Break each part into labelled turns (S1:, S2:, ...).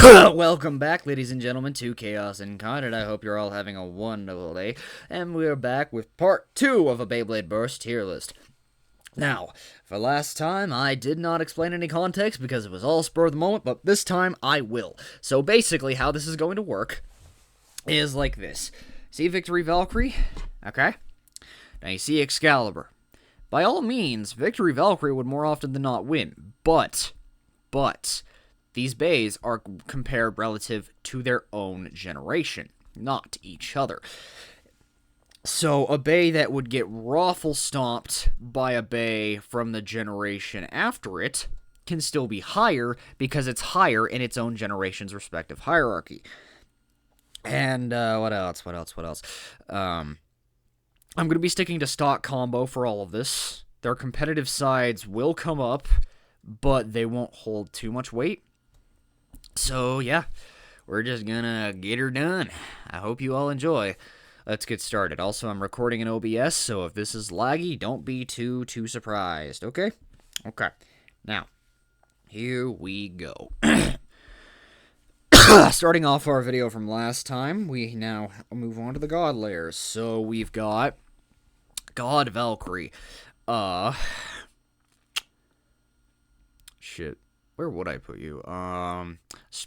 S1: Welcome back, ladies and gentlemen, to Chaos Incarnate. I hope you're all having a wonderful day. And we're back with part 2 of a Beyblade Burst tier list. Now, for last time, I did not explain any context because it was all spur of the moment, but this time I will. So basically, how this is going to work is like this. See Victory Valkyrie? Okay. Now you see Excalibur. By all means, Victory Valkyrie would more often than not win, but, these bays are compared relative to their own generation, not each other. So a bay that would get raffle stomped by a bay from the generation after it can still be higher because it's higher in its own generation's respective hierarchy. And what else? I'm going to be sticking to stock combo for all of this. Their competitive sides will come up, but they won't hold too much weight. So, yeah, we're just gonna get her done. I hope you all enjoy. Let's get started. Also, I'm recording in OBS, so if this is laggy, don't be too surprised, okay? Okay. Now, here we go. Starting off our video from last time, we now move on to the God layers. So, we've got God Valkyrie. Shit. Where would I put you?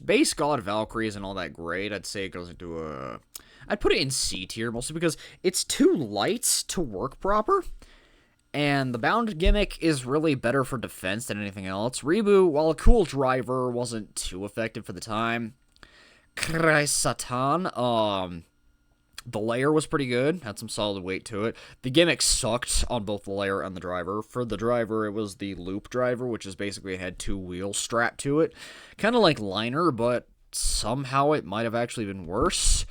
S1: Base God Valkyrie isn't all that great. I'd say it goes into I'd put it in C tier, mostly because it's too light to work proper. And the bound gimmick is really better for defense than anything else. Reboot, while a cool driver, wasn't too effective for the time. Christ Satan, the layer was pretty good, had some solid weight to it. The gimmick sucked on both the layer and the driver. For the driver, it was the loop driver, which is basically had two wheels strapped to it. Kind of like Liner, but somehow it might have actually been worse.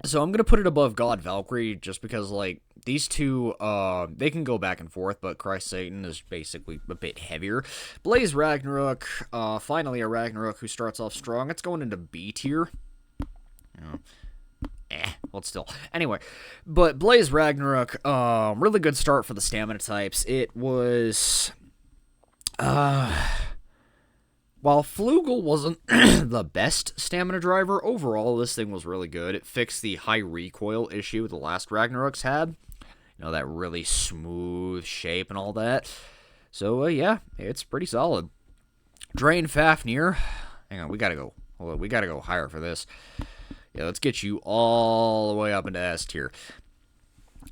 S1: So I'm going to put it above God Valkyrie just because, like, these two, they can go back and forth, but Christ Satan is basically a bit heavier. Blaze Ragnarok, finally a Ragnarok who starts off strong. It's going into B tier. Well, still. Anyway, but Blaze Ragnarok, really good start for the stamina types. It was, while Flugel wasn't the best stamina driver, overall this thing was really good. It fixed the high recoil issue the last Ragnaroks had. You know, that really smooth shape and all that. So, yeah, it's pretty solid. Drain Fafnir. Hang on, we gotta go higher for this. Yeah, let's get you all the way up into S tier.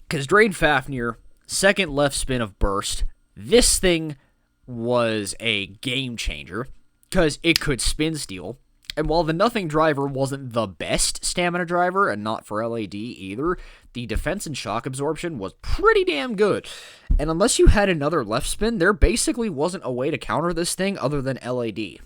S1: Because Drain Fafnir, second left spin of Burst, this thing was a game changer. Because it could spin steal. And while the Nothing driver wasn't the best stamina driver, and not for LAD either, the defense and shock absorption was pretty damn good. And unless you had another left spin, there basically wasn't a way to counter this thing other than LAD.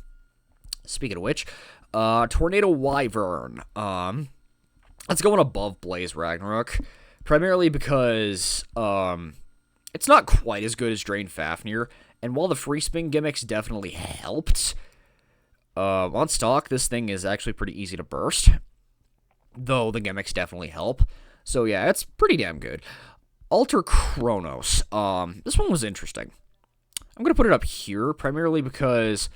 S1: Speaking of which, Tornado Wyvern. That's going above Blaze Ragnarok. Primarily because, it's not quite as good as Drain Fafnir. And while the free spin gimmicks definitely helped, on stock, this thing is actually pretty easy to burst. Though the gimmicks definitely help. So yeah, it's pretty damn good. Alter Kronos. This one was interesting. I'm going to put it up here, primarily because,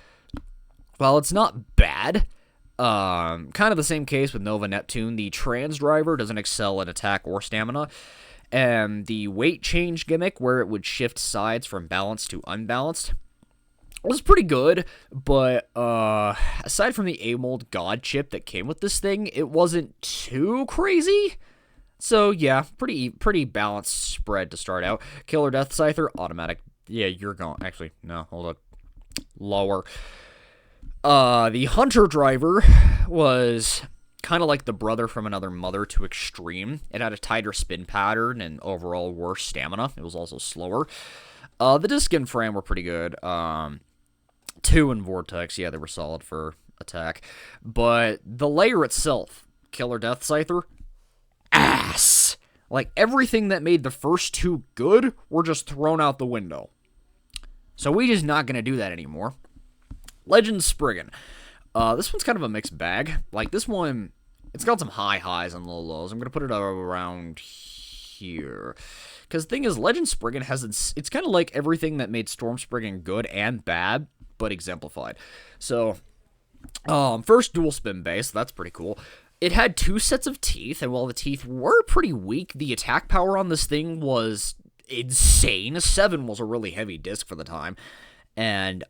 S1: while it's not bad, kind of the same case with Nova Neptune. The trans driver doesn't excel at attack or stamina. And the weight change gimmick, where it would shift sides from balanced to unbalanced, was pretty good. But aside from the A-Mold God chip that came with this thing, it wasn't too crazy. So yeah, pretty balanced spread to start out. Killer Death Scyther, automatic. Yeah, you're going. Actually, no, hold up. Lower. The Hunter driver was kind of like the brother from another mother to Extreme. It had a tighter spin pattern and overall worse stamina. It was also slower. The Disc and Fram were pretty good. 2 and Vortex, yeah, they were solid for attack. But the layer itself, Killer Death Scyther, ass. Like, everything that made the first 2 good were just thrown out the window. So we just not going to do that anymore. Legend Spriggan. This one's kind of a mixed bag. Like, this one, it's got some high highs and low lows. I'm going to put it around here. Because the thing is, Legend Spriggan has it's kind of like everything that made Storm Spriggan good and bad, but exemplified. So, First dual spin base, that's pretty cool. It had 2 sets of teeth, and while the teeth were pretty weak, the attack power on this thing was insane. 7 was a really heavy disc for the time. And,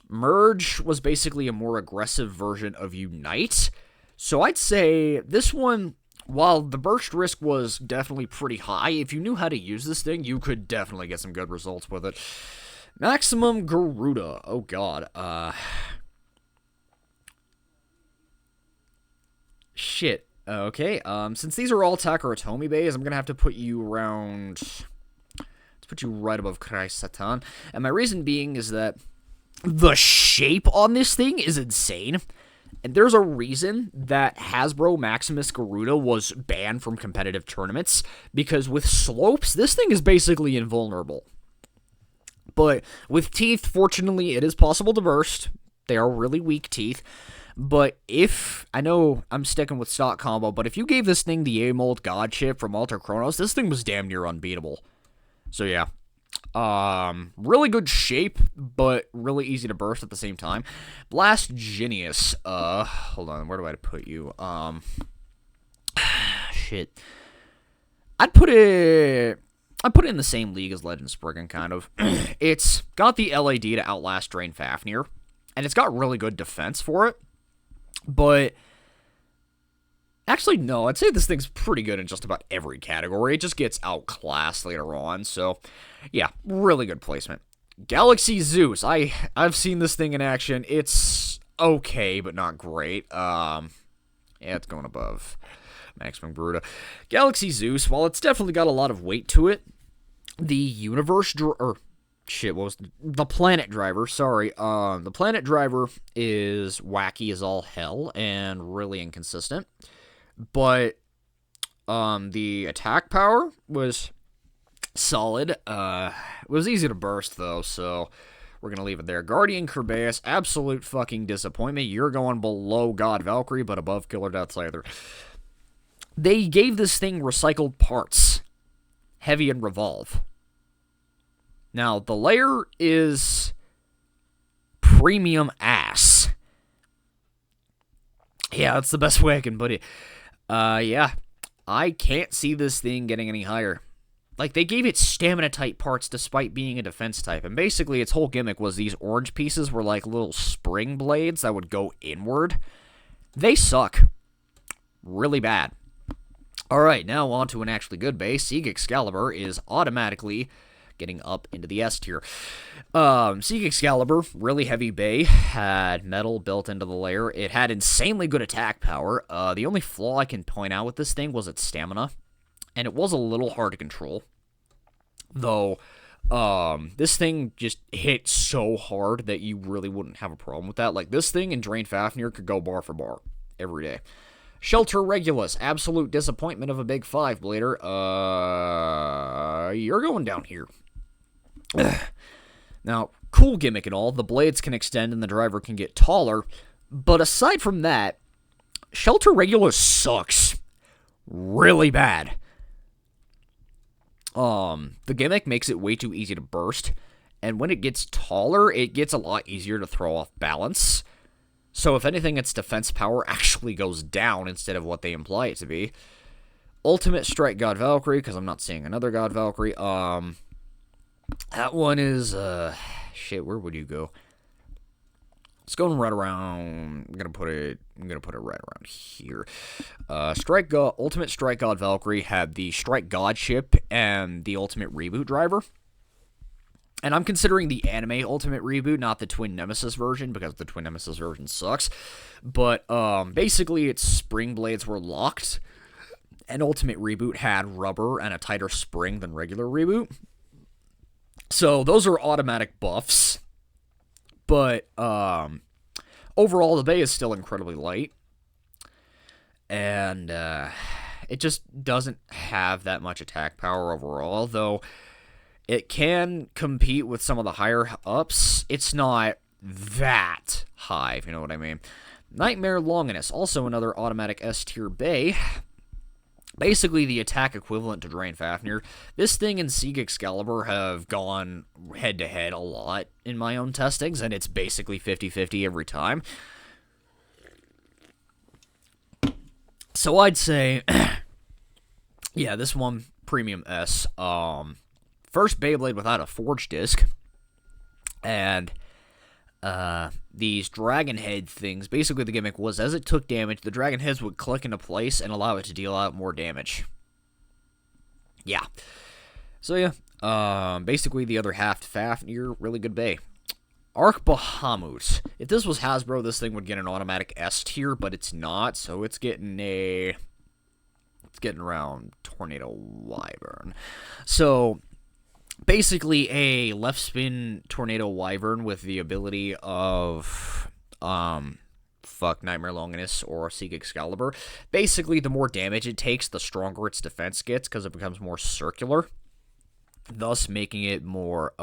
S1: Merge was basically a more aggressive version of Unite. So I'd say this one, while the burst risk was definitely pretty high, if you knew how to use this thing, you could definitely get some good results with it. Maximum Garuda. Oh, God. Shit. Okay, since these are all Takara bays, I'm gonna have to put you around... Let's put you right above Christ Satan. And my reason being is that the shape on this thing is insane. And there's a reason that Hasbro Maximus Garuda was banned from competitive tournaments, because with slopes, this thing is basically invulnerable. But with teeth, fortunately, it is possible to burst. They are really weak teeth. But if, I know I'm sticking with stock combo, but if you gave this thing the A-Mold God chip from Alter Chronos, this thing was damn near unbeatable. So yeah. Really good shape, but really easy to burst at the same time. Blast Genius. Hold on, where do I put you? Shit. I'd put it in the same league as Legend Spriggan, kind of. It's got the LAD to outlast Drain Fafnir, and it's got really good defense for it. But, actually, no, I'd say this thing's pretty good in just about every category. It just gets outclassed later on, so, yeah, really good placement. Galaxy Zeus, I've seen this thing in action. It's okay, but not great. Yeah, it's going above Maximum Garuda. Galaxy Zeus, while it's definitely got a lot of weight to it, the the Planet Driver, sorry. The Planet Driver is wacky as all hell and really inconsistent. But, the attack power was solid. It was easy to burst, though, so we're gonna leave it there. Guardian Kerbeus, absolute fucking disappointment. You're going below God Valkyrie, but above Killer Death Scyther. They gave this thing recycled parts. Heavy and Revolve. Now, the layer is premium ass. Yeah, that's the best way I can put it. Yeah. I can't see this thing getting any higher. Like, they gave it stamina-type parts despite being a defense type. And basically, its whole gimmick was these orange pieces were like little spring blades that would go inward. They suck. Really bad. Alright, now on to an actually good base. Sieg Excalibur is automatically getting up into the S tier. Sieg Excalibur, really heavy bay, had metal built into the layer. It had insanely good attack power. The only flaw I can point out with this thing was its stamina, and it was a little hard to control. Though, this thing just hit so hard that you really wouldn't have a problem with that. Like, this thing and Drain Fafnir could go bar for bar every day. Shelter Regulus, absolute disappointment of a big 5-blader. You're going down here. Now, cool gimmick and all, the blades can extend and the driver can get taller, but aside from that, Shelter Regulus sucks. Really bad. The gimmick makes it way too easy to burst, and when it gets taller, it gets a lot easier to throw off balance. So if anything, its defense power actually goes down instead of what they imply it to be. Ultimate Strike God Valkyrie, because I'm not seeing another God Valkyrie. That one is, shit, where would you go? It's going right around, I'm gonna put it right around here. Ultimate Strike God Valkyrie had the Strike God chip and the Ultimate Reboot driver. And I'm considering the anime Ultimate Reboot, not the Twin Nemesis version, because the Twin Nemesis version sucks. But, basically its spring blades were locked, and Ultimate Reboot had rubber and a tighter spring than regular Reboot. So, those are automatic buffs. But, overall, the bay is still incredibly light. And, it just doesn't have that much attack power overall, though it can compete with some of the higher ups. It's not that high, if you know what I mean. Nightmare Longinus, also another automatic S-tier bay. Basically the attack equivalent to Drain Fafnir. This thing and Sieg Excalibur have gone head-to-head a lot in my own testings, and it's basically 50-50 every time. So I'd say, yeah, this one, Premium S. First Beyblade without a Forge disc. And these dragon head things, basically the gimmick was as it took damage, the dragon heads would click into place and allow it to deal out more damage. Yeah. So yeah, basically the other half Fafnir, really good bay. Arc Bahamut. If this was Hasbro, this thing would get an automatic S tier, but it's not, so it's getting around Tornado Wyvern. So basically a left spin Tornado Wyvern with the ability of Nightmare Longinus or Sieg Excalibur. Basically, the more damage it takes, the stronger its defense gets because it becomes more circular, thus making it more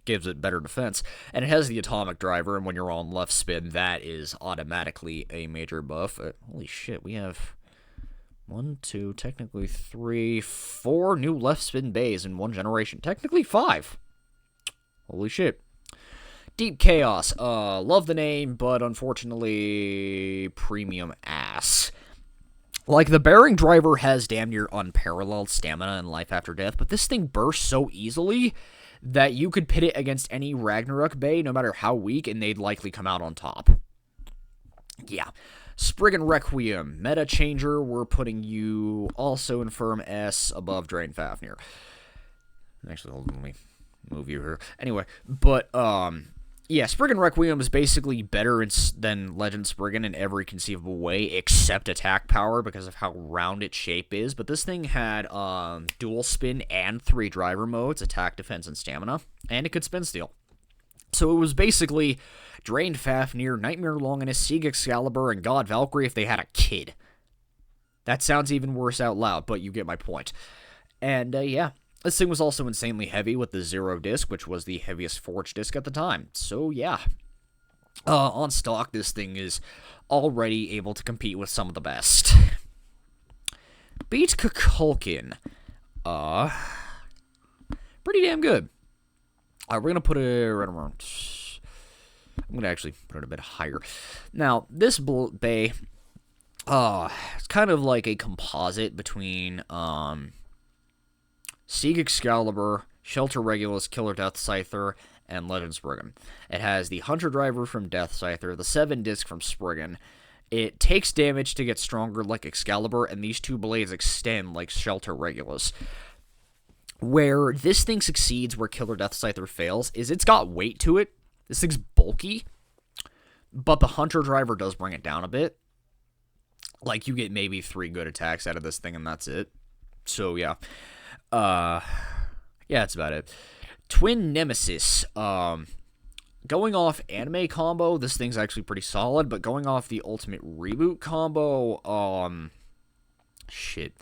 S1: gives it better defense. And it has the atomic driver, and when you're on left spin, that is automatically a major buff. Holy shit, we have 1, 2, technically 3, 4 new left spin bays in one generation. Technically 5. Holy shit. Deep Chaos. Love the name, but unfortunately, premium ass. Like, the Bearing Driver has damn near unparalleled stamina and life after death, but this thing bursts so easily that you could pit it against any Ragnarok Bay, no matter how weak, and they'd likely come out on top. Yeah. Spriggan Requiem. Meta Changer, we're putting you also in Firm S above Drain Fafnir. Actually, hold on, let me move you here. Anyway, but, yeah, Spriggan Requiem is basically better than Legend Spriggan in every conceivable way, except attack power because of how round its shape is. But this thing had dual spin and 3 driver modes, attack, defense, and stamina, and it could spin steel. So it was basically Drained Fafnir, Nightmare Longinus, Sieg Excalibur, and God Valkyrie if they had a kid. That sounds even worse out loud, but you get my point. And, yeah. This thing was also insanely heavy with the Zero disc, which was the heaviest Forge disc at the time. So, yeah. On stock, this thing is already able to compete with some of the best. Beat Kukulkan. Pretty damn good. We're going to put it right around... I'm going to actually put it a bit higher. Now, this bay... it's kind of like a composite between... Sieg Excalibur, Shelter Regulus, Killer Death Scyther, and Legend Spriggan. It has the Hunter Driver from Death Scyther, the 7 disc from Spriggan. It takes damage to get stronger like Excalibur, and these 2 blades extend like Shelter Regulus. Where this thing succeeds where Killer Death Scyther fails is it's got weight to it. This thing's bulky, but the Hunter Driver does bring it down a bit. Like, you get maybe 3 good attacks out of this thing, and that's it. So, yeah. Yeah, that's about it. Twin Nemesis. Going off anime combo, this thing's actually pretty solid, but going off the Ultimate Reboot combo, shit.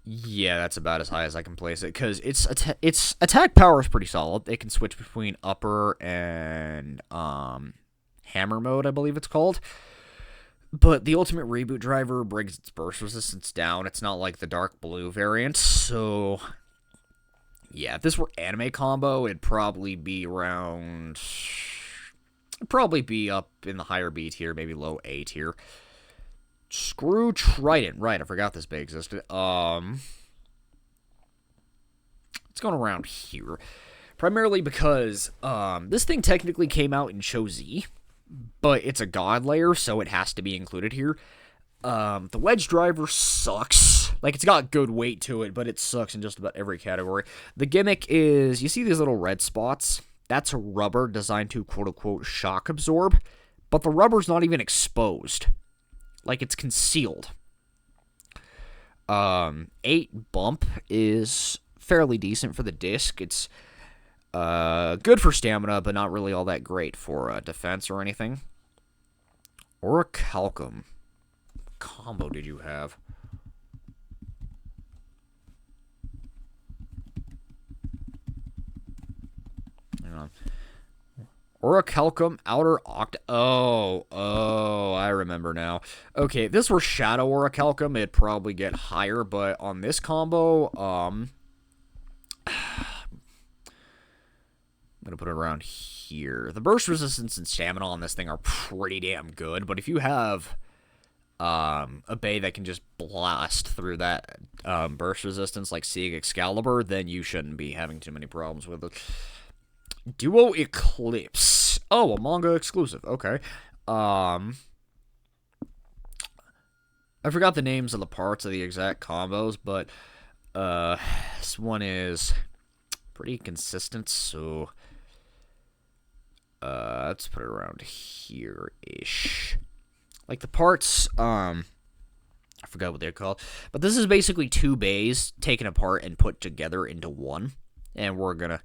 S1: Yeah, that's about as high as I can place it, because its attack power is pretty solid. It can switch between upper and, hammer mode, I believe it's called. But the Ultimate Reboot driver brings its burst resistance down. It's not like the dark blue variant, so... Yeah, if this were anime combo, it'd probably be around... It'd probably be up in the higher B tier, maybe low A tier. Screw Trident. Right, I forgot this bay existed. It's going around here. Primarily because, this thing technically came out in Cho Z, but it's a god layer, so it has to be included here. The Wedge Driver sucks. Like, it's got good weight to it, but it sucks in just about every category. The gimmick is, you see these little red spots? That's a rubber designed to, quote-unquote, shock absorb, but the rubber's not even exposed. Like, it's concealed. 8 bump is fairly decent for the disc. It's good for stamina, but not really all that great for defense or anything. Orichalcum. What combo did you have? Hang on. Orichalcum, Outer Oct... Oh, I remember now. Okay, if this were Shadow Orichalcum, it'd probably get higher, but on this combo, I'm gonna put it around here. The burst resistance and stamina on this thing are pretty damn good, but if you have a bay that can just blast through that burst resistance like Sieg Excalibur, then you shouldn't be having too many problems with it. Duo Eclipse. Oh, a manga exclusive. Okay. I forgot the names of the parts of the exact combos, but this one is pretty consistent, so let's put it around here-ish. Like the parts, I forgot what they're called, but this is basically two bays taken apart and put together into one, and we're gonna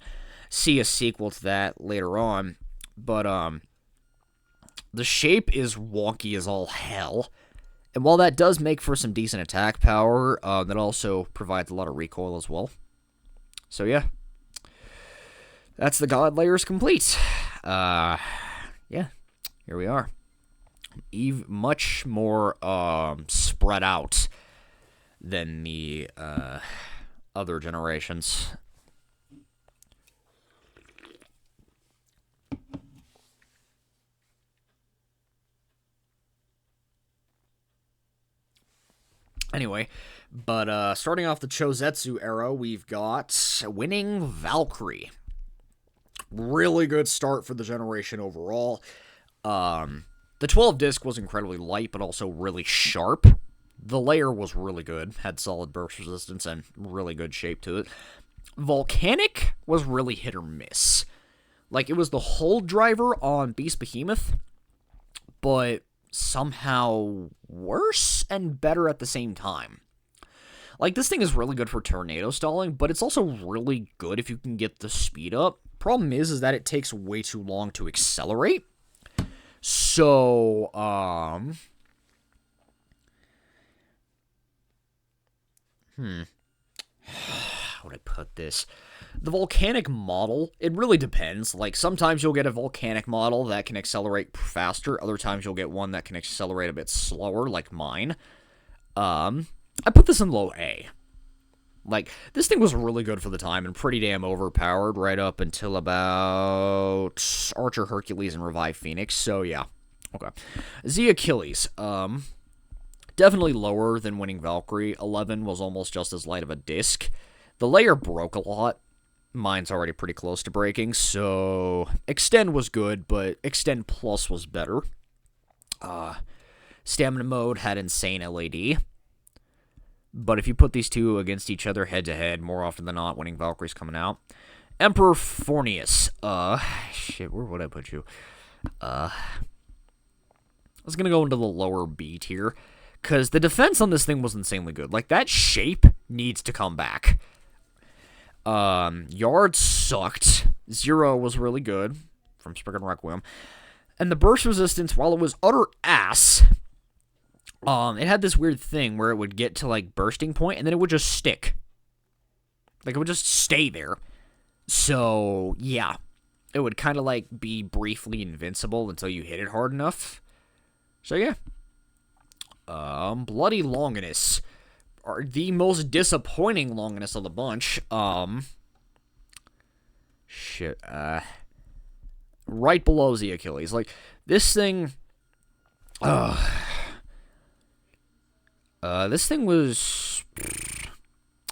S1: see a sequel to that later on, but the shape is wonky as all hell. And while that does make for some decent attack power, that also provides a lot of recoil as well. So yeah, that's the God layers complete. Yeah, here we are. Much more spread out than the other generations. Anyway, but starting off the Chozetsu era, we've got Winning Valkyrie. Really good start for the generation overall. The 12 disc was incredibly light, but also really sharp. The layer was really good, had solid burst resistance and really good shape to it. Volcanic was really hit or miss. Like, it was the hold driver on Beast Behemoth, but somehow worse and better at the same time. Like, this thing is really good for tornado stalling, but it's also really good if you can get the speed up. Problem is that it takes way too long to accelerate. So, how would I put this? The volcanic model, it really depends. Like, sometimes you'll get a volcanic model that can accelerate faster. Other times you'll get one that can accelerate a bit slower, like mine. I put this in low A. Like, this thing was really good for the time and pretty damn overpowered right up until about Archer Hercules and Revive Phoenix. So, yeah. Okay. Z Achilles. Definitely lower than Winning Valkyrie. 11 was almost just as light of a disc. The layer broke a lot. Mine's already pretty close to breaking, so Extend was good, but Extend Plus was better. Stamina mode had insane LAD. But if you put these two against each other head-to-head, more often than not, Winning Valkyrie's coming out. Emperor Fornius. Shit, where would I put you? I was gonna go into the lower B tier, because the defense on this thing was insanely good. Like, that shape needs to come back. Yard sucked. Zero was really good from Spriggan Requiem. And the burst resistance, while it was utter ass, it had this weird thing where it would get to, like, bursting point, and then it would just stick. Like, it would just stay there. So, yeah. It would kind of, like, be briefly invincible until you hit it hard enough. So, yeah. Bloody Longinus. Are the most disappointing Longinus of the bunch. Right below the Achilles. Like, this thing... this thing was...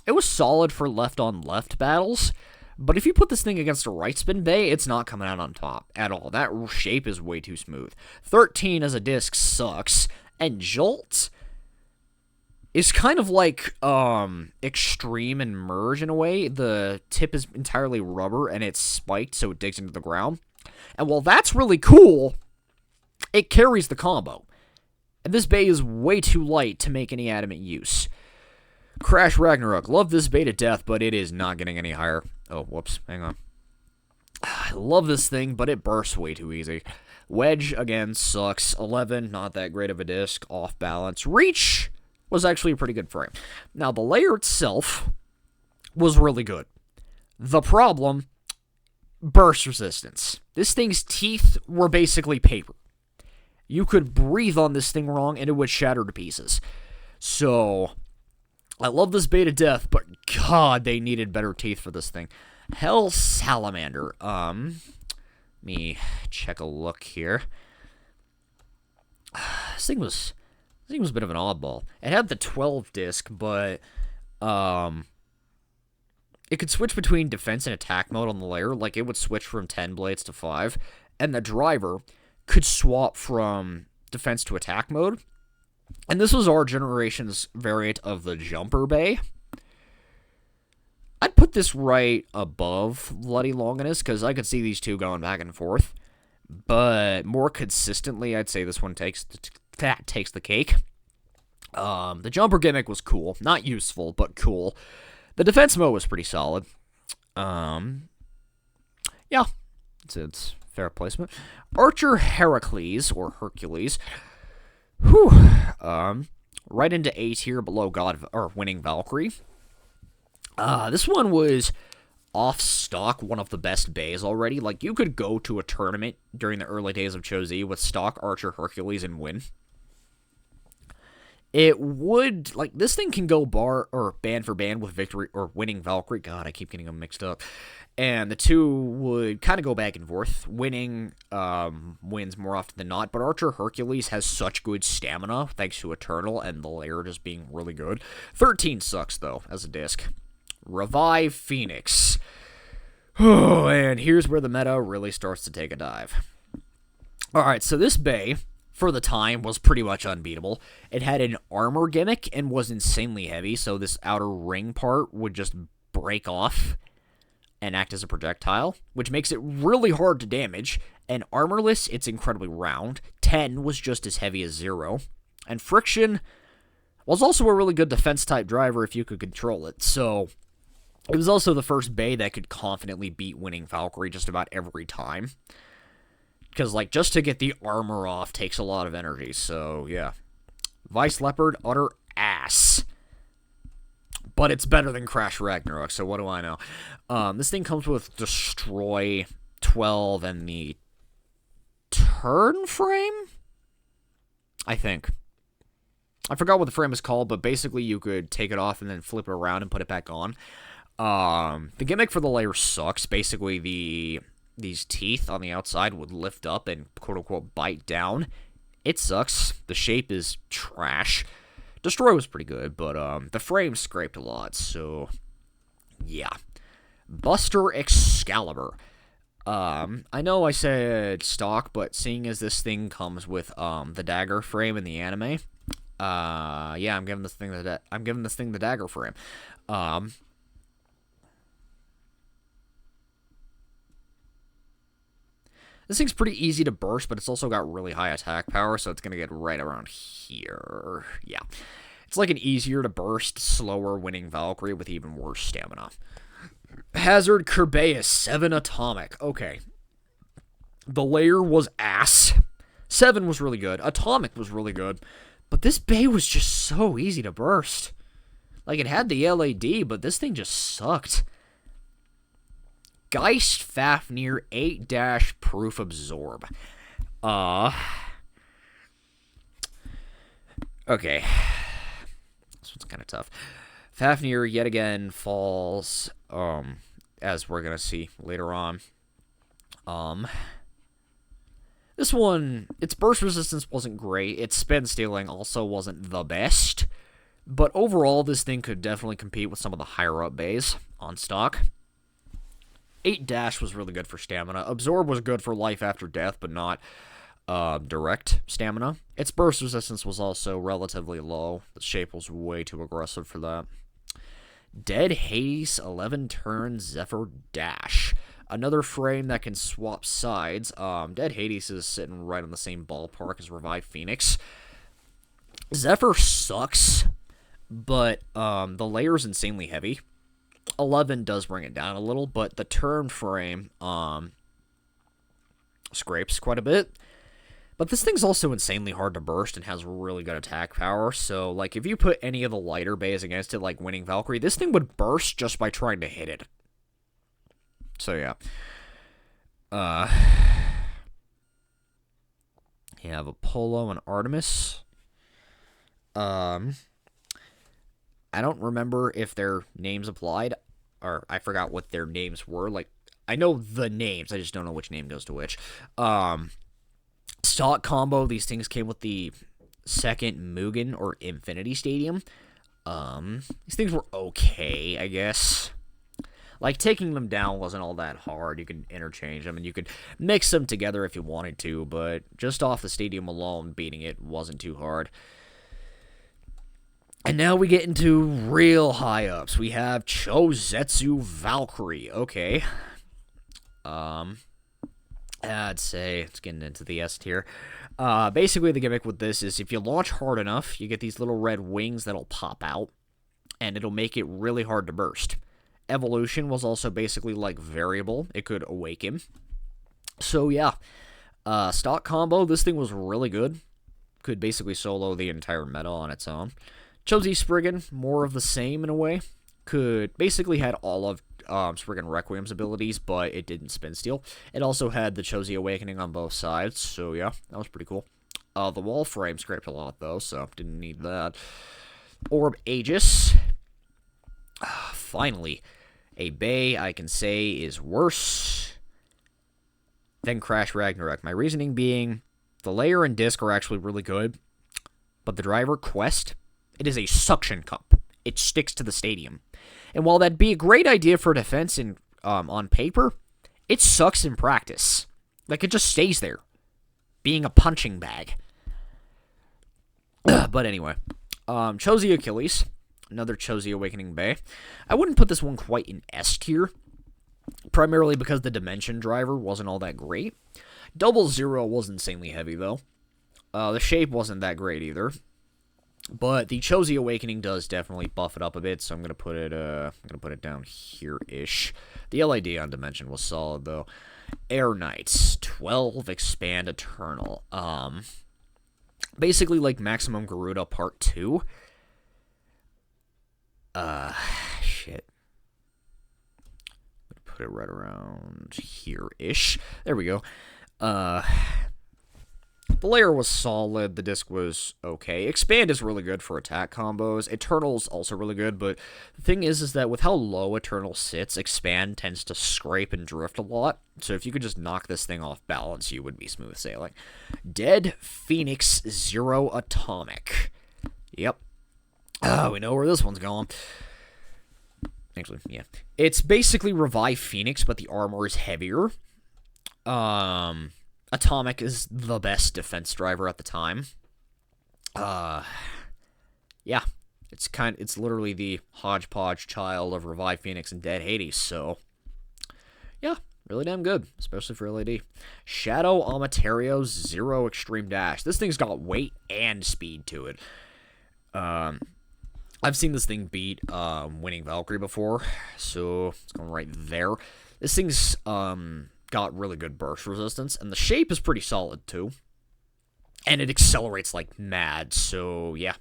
S1: It was solid for left-on-left battles, but if you put this thing against a right spin bay, it's not coming out on top at all. That shape is way too smooth. 13 as a disc sucks, and Jolt is kind of like Extreme and Merge in a way. The tip is entirely rubber, and it's spiked, so it digs into the ground. And while that's really cool, it carries the combo. And this bay is way too light to make any adamant use. Crash Ragnarok. Love this bay to death, but it is not getting any higher. Oh, whoops. Hang on. I love this thing, but it bursts way too easy. Wedge, again, sucks. 11, not that great of a disc. Off balance. Reach was actually a pretty good frame. Now, the layer itself was really good. The problem, burst resistance. This thing's teeth were basically paper. You could breathe on this thing wrong, and it would shatter to pieces. So, I love this bay to death, but God, they needed better teeth for this thing. Hell Salamander. Let me check a look here. This thing was This thing was a bit of an oddball. It had the 12 disc, but it could switch between defense and attack mode on the layer. Like, it would switch from 10 blades to 5. And the driver could swap from defense to attack mode. And this was our generation's variant of the jumper bay. I'd put this right above Bloody Longinus, because I could see these two going back and forth. But more consistently, I'd say this one takes the cake. The jumper gimmick was cool. Not useful, but cool. The defense mode was pretty solid. Yeah, it's fair placement. Archer Heracles, or Hercules. Whew. Right into A tier below Winning Valkyrie. This one was off stock, one of the best bays already. Like, you could go to a tournament during the early days of Cho-Z with stock Archer Hercules and win. It would, like, this thing can go band for band with Victory or Winning Valkyrie. God, I keep getting them mixed up. And the two would kind of go back and forth. Winning wins more often than not, but Archer Hercules has such good stamina thanks to Eternal and the layer just being really good. 13 sucks, though, as a disc. Revive Phoenix. Oh, and here's where the meta really starts to take a dive. Alright, so this bay, for the time, was pretty much unbeatable. It had an armor gimmick and was insanely heavy, so this outer ring part would just break off and act as a projectile, which makes it really hard to damage. And armorless, it's incredibly round. 10 was just as heavy as 0. And Friction was also a really good defense-type driver if you could control it, so it was also the first bay that could confidently beat Winning Valkyrie just about every time. Because, like, just to get the armor off takes a lot of energy, so, yeah. Vice Leopard, utter ass. But it's better than Crash Ragnarok, so what do I know? This thing comes with Destroy 12 and the turn frame? I think. I forgot what the frame is called, but basically you could take it off and then flip it around and put it back on. The gimmick for the layer sucks. Basically, these teeth on the outside would lift up and quote-unquote bite down. It sucks. The shape is trash. Destroy was pretty good, but the frame scraped a lot, so yeah. Buster Excalibur. I know I said stock, but seeing as this thing comes with the dagger frame in the anime, yeah, I'm giving this thing the dagger frame. This thing's pretty easy to burst, but it's also got really high attack power, so it's going to get right around here. Yeah. It's like an easier to burst, slower Winning Valkyrie with even worse stamina. Hazard Kerbeus, 7 Atomic. Okay. The layer was ass. 7 was really good. Atomic was really good. But this bay was just so easy to burst. Like, it had the LAD, but this thing just sucked. Geist Fafnir 8- Proof Absorb. Okay. This one's kind of tough. Fafnir yet again falls, as we're gonna see later on. This one, its burst resistance wasn't great. Its spin stealing also wasn't the best. But overall, this thing could definitely compete with some of the higher up bays on stock. 8- was really good for stamina. Absorb was good for life after death, but not direct stamina. Its burst resistance was also relatively low. The shape was way too aggressive for that. Dead Hades 11 turn Zephyr Dash. Another frame that can swap sides. Dead Hades is sitting right on the same ballpark as Revive Phoenix. Zephyr sucks, but the layer's insanely heavy. 11 does bring it down a little, but the turn frame scrapes quite a bit. But this thing's also insanely hard to burst and has really good attack power, so, like, if you put any of the lighter bays against it, like Winning Valkyrie, this thing would burst just by trying to hit it. So, yeah. You have Apollo and Artemis. I don't remember if their names applied, or I forgot what their names were. Like, I know the names, I just don't know which name goes to which. Stock combo, these things came with the second Mugen or Infinity Stadium. These things were okay, I guess. Like, taking them down wasn't all that hard. You could interchange them, and you could mix them together if you wanted to, but just off the stadium alone, beating it wasn't too hard. And now we get into real high-ups. We have Chozetsu Valkyrie. Okay. I'd say it's getting into the S tier. Basically, the gimmick with this is if you launch hard enough, you get these little red wings that'll pop out, and it'll make it really hard to burst. Evolution was also basically like variable. It could awaken. So yeah, stock combo, this thing was really good. Could basically solo the entire meta on its own. Chozi Spriggan, more of the same in a way. Basically had all of Spriggan Requiem's abilities, but it didn't spin steel. It also had the Chozi Awakening on both sides, so yeah, that was pretty cool. The wall frame scraped a lot though, so didn't need that. Orb Aegis. Finally, a Bay I can say is worse than Crash Ragnarok. My reasoning being, the layer and disc are actually really good, but the driver, Quest, it is a suction cup. It sticks to the stadium. And while that'd be a great idea for defense on paper, it sucks in practice. Like, it just stays there, being a punching bag. But anyway, Chozi Achilles. Another Chozi Awakening Bay. I wouldn't put this one quite in S tier, primarily because the Dimension driver wasn't all that great. Double Zero was insanely heavy, though. The shape wasn't that great either. But the Chozi Awakening does definitely buff it up a bit, so I'm gonna put it down here-ish. The LID on Dimension was solid, though. Air Knights, 12 Expand Eternal. Basically like Maximum Garuda Part 2. Shit. I'm gonna put it right around here-ish. There we go. The layer was solid. The disc was okay. Expand is really good for attack combos. Eternal's also really good, but the thing is that with how low Eternal sits, Expand tends to scrape and drift a lot. So if you could just knock this thing off balance, you would be smooth sailing. Dead Phoenix Zero Atomic. Yep. We know where this one's going. Actually, yeah. It's basically Revive Phoenix, but the armor is heavier. Atomic is the best defense driver at the time. Yeah. It's literally the hodgepodge child of Revive Phoenix and Dead Hades, so yeah, really damn good, especially for LED. Shadow Amaterio Zero Extreme Dash. This thing's got weight and speed to it. I've seen this thing beat Winning Valkyrie before, so it's going right there. This thing's got really good burst resistance, and the shape is pretty solid too. And it accelerates like mad, so yeah.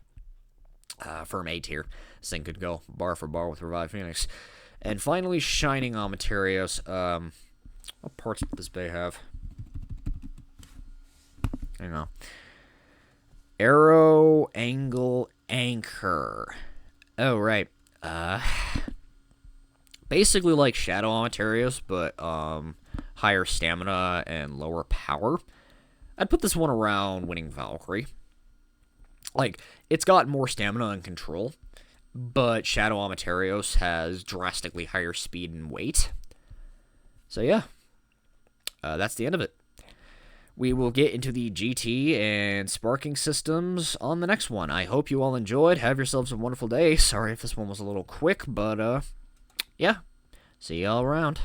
S1: Firm A tier. This thing could go bar for bar with Revive Phoenix. And finally, Shining Amaterios. What parts does Bay have? Hang on. Arrow, Angle, Anchor. Oh, right. Basically like Shadow Amaterios, but higher stamina and lower power. I'd put this one around Winning Valkyrie. Like, it's got more stamina and control, but Shadow Amaterios has drastically higher speed and weight. So yeah, that's the end of it. We will get into the GT and sparking systems on the next one. I hope you all enjoyed. Have yourselves a wonderful day. Sorry if this one was a little quick, but yeah, see y'all around.